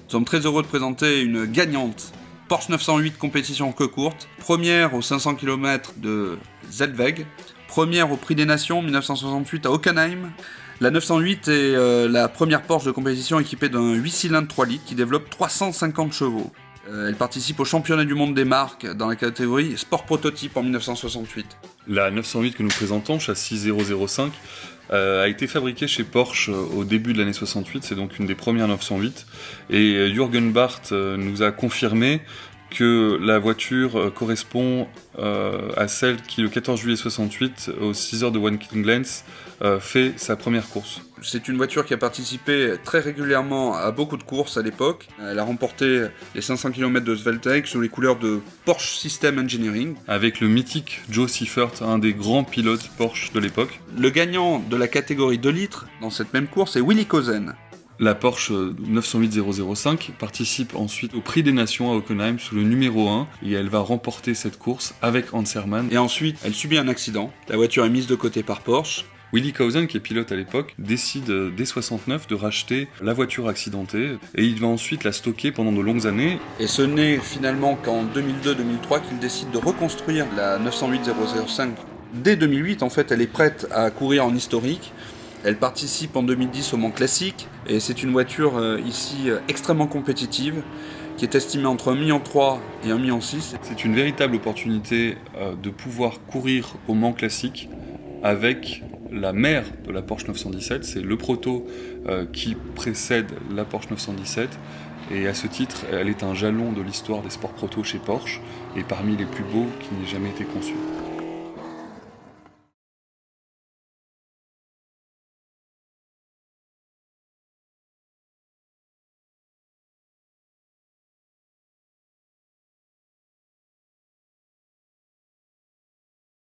Nous sommes très heureux de présenter une gagnante Porsche 908 compétition queue courte, première aux 500 km de Zellweg, première au Prix des Nations 1968 à Hockenheim. La 908 est la première Porsche de compétition équipée d'un 8 cylindres 3 litres qui développe 350 chevaux. Elle participe au championnat du monde des marques dans la catégorie Sport Prototype en 1968. La 908 que nous présentons, châssis 005, a été fabriquée chez Porsche au début de l'année 68, c'est donc une des premières 908. Et Jürgen Barth nous a confirmé que la voiture correspond à celle qui, le 14 juillet 68, aux 6 heures de Watkins Glen, fait sa première course. C'est une voiture qui a participé très régulièrement à beaucoup de courses à l'époque. Elle a remporté les 500 km de Zellweg sous les couleurs de Porsche System Engineering. Avec le mythique Joe Seifert, un des grands pilotes Porsche de l'époque. Le gagnant de la catégorie 2 litres dans cette même course est Willi Kozen. La Porsche 908-005 participe ensuite au Prix des Nations à Hockenheim sous le numéro 1 et elle va remporter cette course avec Hans Herrmann. Et ensuite, elle subit un accident. La voiture est mise de côté par Porsche. Willi Kozen, qui est pilote à l'époque, décide dès 69 de racheter la voiture accidentée et il va ensuite la stocker pendant de longues années. Et ce n'est finalement qu'en 2002-2003 qu'il décide de reconstruire la 908-005. Dès 2008, en fait, elle est prête à courir en historique. Elle participe en 2010 au Mans Classique et c'est une voiture ici extrêmement compétitive qui est estimée entre 1,3 million et 1,6 million. C'est une véritable opportunité de pouvoir courir au Mans Classique avec la mère de la Porsche 917, c'est le proto qui précède la Porsche 917 et à ce titre elle est un jalon de l'histoire des sports proto chez Porsche et parmi les plus beaux qui n'aient jamais été conçus.